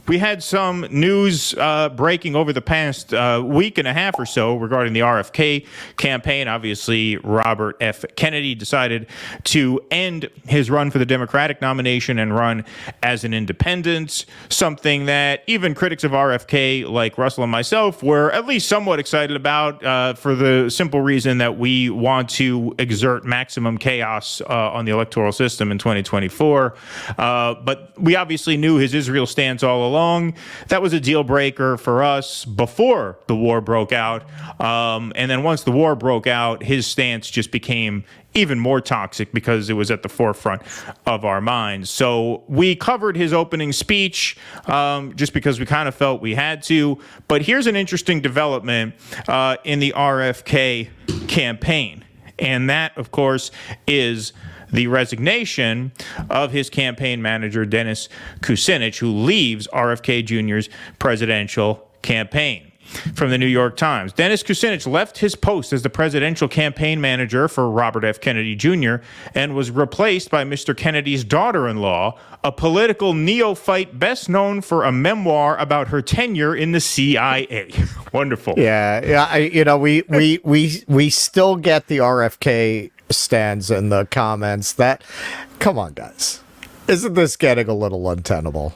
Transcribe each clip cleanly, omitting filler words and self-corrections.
we had some news breaking over the past week and a half or so regarding the RFK campaign. Obviously, Robert F. Kennedy decided to end his run for the Democratic nomination and run as an independent, something that even critics of RFK like Russell and myself were at least somewhat excited about for the simple reason that we want to exert maximum chaos on the electoral system in 2024. But we obviously knew his Israel stance all along. That was a deal breaker for us before the war broke out. And then once the war broke out, his stance just became even more toxic because it was at the forefront of our minds. So we covered his opening speech just because we kind of felt we had to. But here's an interesting development in the RFK campaign. And that, of course, is the resignation of his campaign manager, Dennis Kucinich, who leaves RFK Jr.'s presidential campaign. From the New York Times, Dennis Kucinich left his post as the presidential campaign manager for Robert F. Kennedy Jr. and was replaced by Mr. Kennedy's daughter-in-law, a political neophyte best known for a memoir about her tenure in the CIA. Wonderful. Yeah. We still get the RFK stands in the comments. Come on, guys. Isn't this getting a little untenable?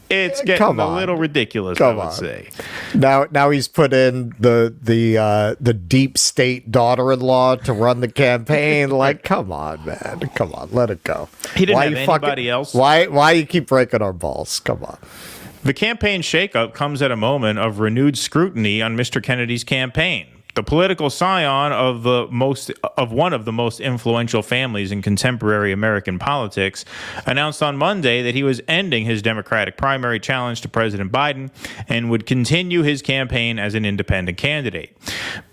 It's getting a little ridiculous, I would say. Now he's put in the deep state daughter-in-law to run the campaign. Like, come on, man. Come on, let it go. He didn't have anybody else. Why you keep breaking our balls? Come on. The campaign shakeup comes at a moment of renewed scrutiny on Mr. Kennedy's campaign. The political scion of one of the most influential families in contemporary American politics announced on Monday that he was ending his Democratic primary challenge to President Biden and would continue his campaign as an independent candidate.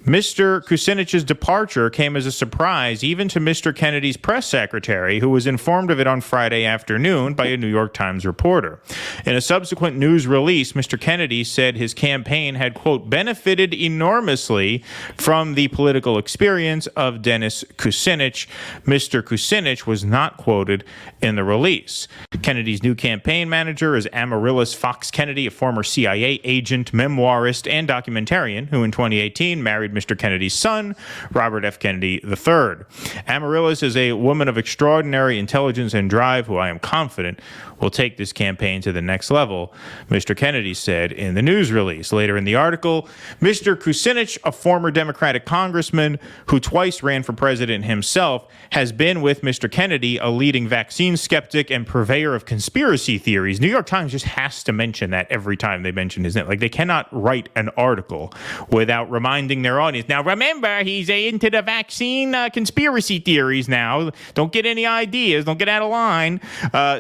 Mr. Kucinich's departure came as a surprise even to Mr. Kennedy's press secretary, who was informed of it on Friday afternoon by a New York Times reporter. In a subsequent news release, Mr. Kennedy said his campaign had, quote, benefited enormously from the political experience of Dennis Kucinich. Mr. Kucinich was not quoted in the release. Kennedy's new campaign manager is Amaryllis Fox Kennedy, a former CIA agent, memoirist, and documentarian who in 2018 married Mr. Kennedy's son, Robert F. Kennedy III. Amaryllis is a woman of extraordinary intelligence and drive who I am confident will take this campaign to the next level, Mr. Kennedy said in the news release. Later in the article, Mr. Kucinich, a former Democratic congressman who twice ran for president himself, has been with Mr. Kennedy, a leading vaccine skeptic and purveyor of conspiracy theories. New York Times just has to mention that every time they mention his name. Like, they cannot write an article without reminding their audience. Now, remember, he's into the vaccine conspiracy theories now. Don't get any ideas. Don't get out of line.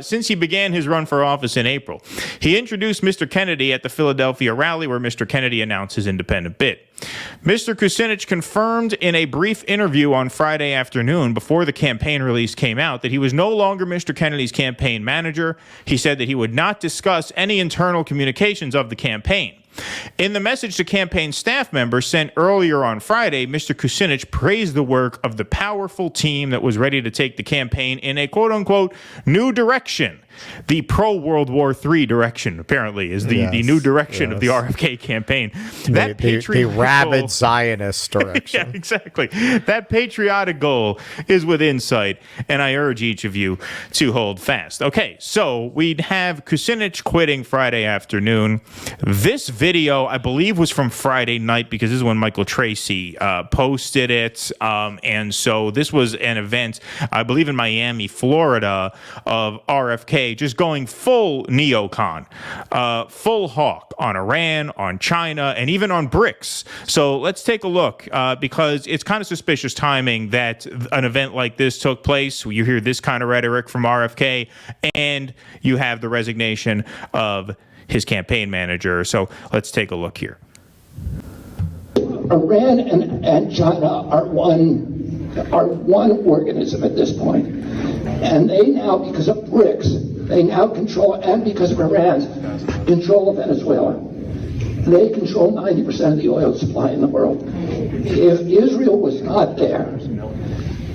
Since he began his run for office in April, he introduced Mr. Kennedy at the Philadelphia rally where Mr. Kennedy announced his independent bid. Mr. Kucinich confirmed in a brief interview on Friday afternoon before the campaign release came out that he was no longer Mr. Kennedy's campaign manager. He said that he would not discuss any internal communications of the campaign. In the message to campaign staff members sent earlier on Friday, Mr. Kucinich praised the work of the powerful team that was ready to take the campaign in a quote-unquote new direction. The pro-World War III direction, apparently, is the new direction of the RFK campaign. The rabid Zionist direction. Yeah, exactly. That patriotic goal is within sight, and I urge each of you to hold fast. Okay, so we'd have Kucinich quitting Friday afternoon. This video, I believe, was from Friday night because this is when Michael Tracy posted it. And so this was an event, I believe, in Miami, Florida, of RFK just going full neocon, full hawk on Iran, on China, and even on BRICS. So let's take a look because it's kind of suspicious timing that an event like this took place. You hear this kind of rhetoric from RFK, and you have the resignation of his campaign manager. So let's take a look here. Iran and China are one organism at this point. And they now, because of BRICS, they now control, and because of Iran's control of Venezuela, they control 90% of the oil supply in the world. If Israel was not there,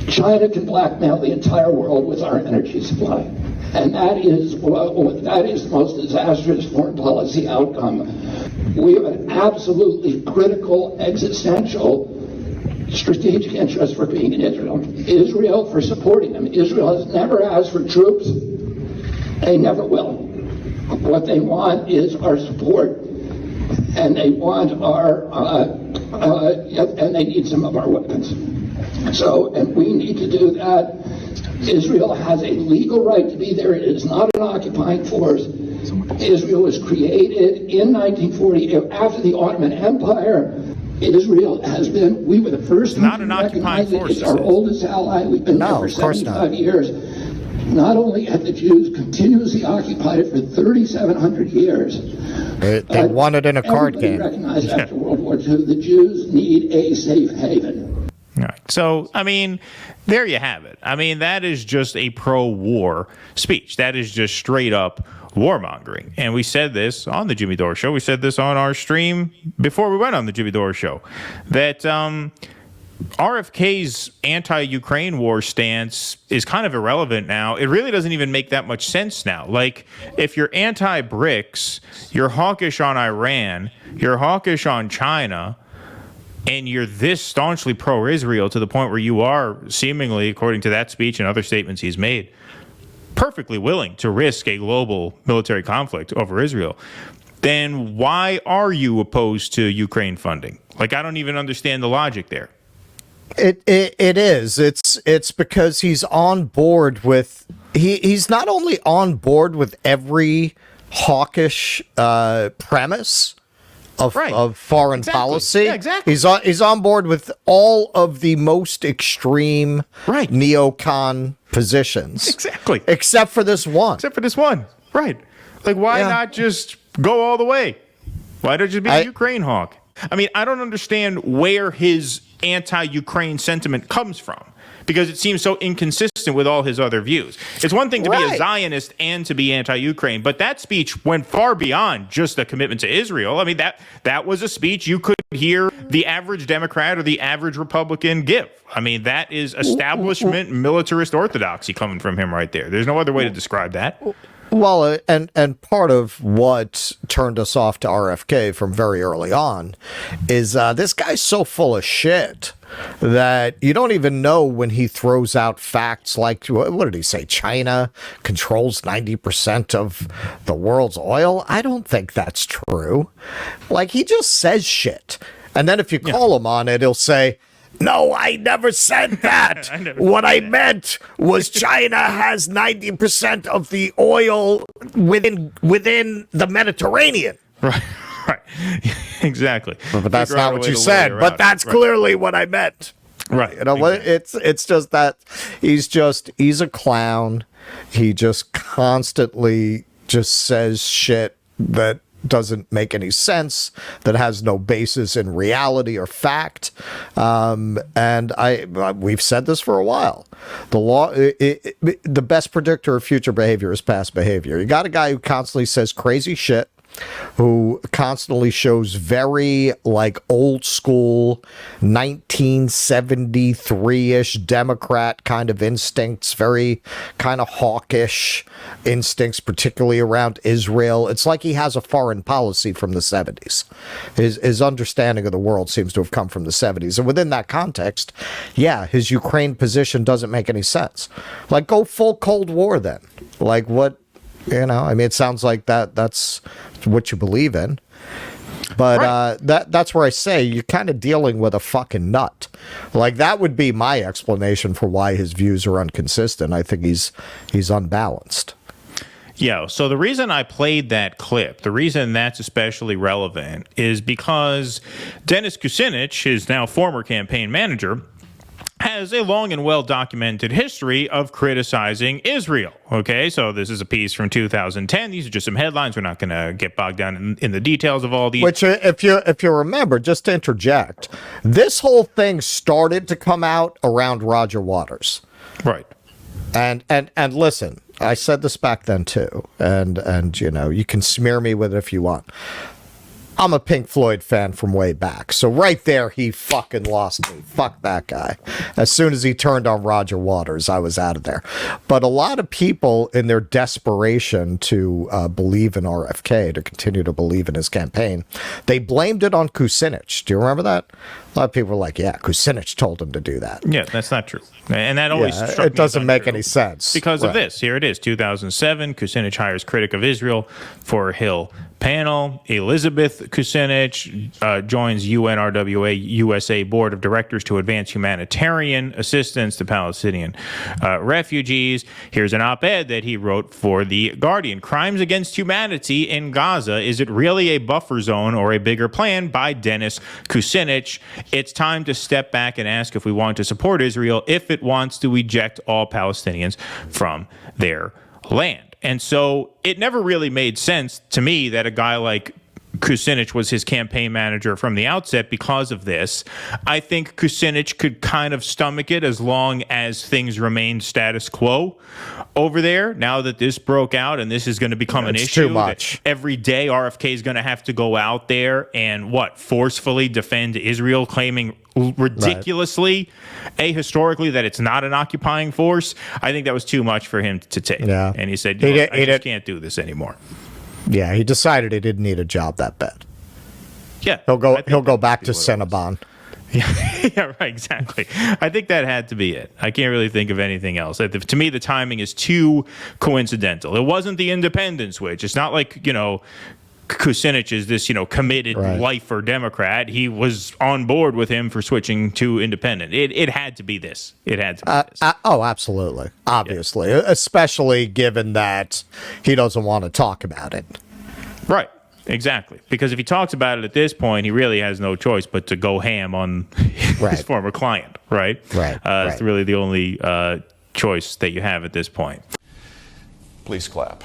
China can blackmail the entire world with our energy supply. And that is the most disastrous foreign policy outcome. We have an absolutely critical, existential, strategic interest for being in Israel. Israel for supporting them. Israel has never asked for troops. They never will. What they want is our support, and they want and they need some of our weapons. So, and we need to do that. Israel has a legal right to be there. It is not an occupying force. Israel was created in 1940 after the Ottoman Empire. Israel has been, we were the first not to an occupying recognize it. force. It's our oldest ally. We've been there for 75 years. Not only have the Jews continuously occupied it for 3,700 years, they won it in a card game. Recognized after World War II, the Jews need a safe haven. All right. So, I mean, there you have it. I mean, that is just a pro-war speech. That is just straight up warmongering. And we said this on the Jimmy Dore Show. We said this on our stream before we went on the Jimmy Dore Show, that RFK's anti-Ukraine war stance is kind of irrelevant now. It really doesn't even make that much sense now. Like, if you're anti-BRICS, you're hawkish on Iran, you're hawkish on China, and you're this staunchly pro-Israel to the point where you are seemingly, according to that speech and other statements he's made, perfectly willing to risk a global military conflict over Israel, then why are you opposed to Ukraine funding? Like, I don't even understand the logic there. It is. It's because he's on board with he's not only on board with every hawkish premise of foreign policy. Yeah, exactly. He's on board with all of the most extreme neocon positions. Exactly. Except for this one. Right. Like, why not just go all the way? Why don't you be a Ukraine hawk? I mean, I don't understand where his anti-Ukraine sentiment comes from, because it seems so inconsistent with all his other views. It's one thing to be a Zionist and to be anti-Ukraine, but that speech went far beyond just a commitment to Israel. I mean, that was a speech you could hear the average Democrat or the average Republican give. I mean, that is establishment militarist orthodoxy coming from him right there. There's no other way to describe that. Well, and part of what turned us off to RFK from very early on is this guy's so full of shit that you don't even know when he throws out facts like, what did he say? China controls 90% of the world's oil. I don't think that's true. Like, he just says shit. And then if you call him on it, he'll say, no, I never said that. What I meant was China has 90% of the oil within the Mediterranean. Right. Exactly. But that's not what you said. But that's clearly what I meant. Right. You know what? It's just that he's a clown. He just constantly just says shit that doesn't make any sense, that has no basis in reality or fact. And we've said this for a while. The best predictor of future behavior is past behavior. You got a guy who constantly says crazy shit, who constantly shows very like old school 1973-ish Democrat kind of instincts, very kind of hawkish instincts, particularly around Israel. It's like he has a foreign policy from the 70s. His understanding of the world seems to have come from the 70s. And within that context, his Ukraine position doesn't make any sense. Like, go full Cold War then. Like, what? You know, I mean, it sounds like that's what you believe in. But that's where I say you're kind of dealing with a fucking nut. Like, that would be my explanation for why his views are inconsistent. I think he's unbalanced. Yeah, so the reason I played that clip, the reason that's especially relevant is because Dennis Kucinich, his now former campaign manager, has a long and well-documented history of criticizing Israel. Okay, so this is a piece from 2010. These are just some headlines. We're not going to get bogged down in the details of all these. Which, if you remember, just to interject, this whole thing started to come out around Roger Waters. Right. And listen, I said this back then too, and you know, you can smear me with it if you want. I'm a Pink Floyd fan from way back. So right there, he fucking lost me. Fuck that guy. As soon as he turned on Roger Waters, I was out of there. But a lot of people, in their desperation to believe in RFK, to continue to believe in his campaign, they blamed it on Kucinich. Do you remember that? A lot of people were like, yeah, Kucinich told him to do that. Yeah, that's not true. And that always struck me it doesn't as make untrue any sense. because of this. Here it is, 2007. Kucinich hires critic of Israel for Hill panel. Elizabeth Kucinich joins UNRWA USA Board of Directors to advance humanitarian assistance to Palestinian refugees. Here's an op-ed that he wrote for The Guardian. Crimes against humanity in Gaza. Is it really a buffer zone or a bigger plan? By Dennis Kucinich. It's time to step back and ask if we want to support Israel if it wants to eject all Palestinians from their land. And so it never really made sense to me that a guy like Kucinich was his campaign manager from the outset because of this. I think Kucinich could kind of stomach it as long as things remained status quo over there. Now that this broke out and this is going to become an issue, too much. Every day RFK is going to have to go out there and forcefully defend Israel, claiming ridiculously, historically, that it's not an occupying force. I think that was too much for him to take. Yeah. And he said, I just can't do this anymore. Yeah, he decided he didn't need a job that bad. Yeah. He'll go back to Cinnabon. Yeah, right, exactly. I think that had to be it. I can't really think of anything else. To me, the timing is too coincidental. It wasn't the independent switch. It's not like, Kucinich is this, committed lifer Democrat. He was on board with him for switching to independent. It had to be this. It had to be this. Oh, absolutely. Obviously. Yeah. Especially given that he doesn't want to talk about it. Right. Exactly. Because if he talks about it at this point, he really has no choice but to go ham on his former client. Right? Right. It's really the only choice that you have at this point. Please clap.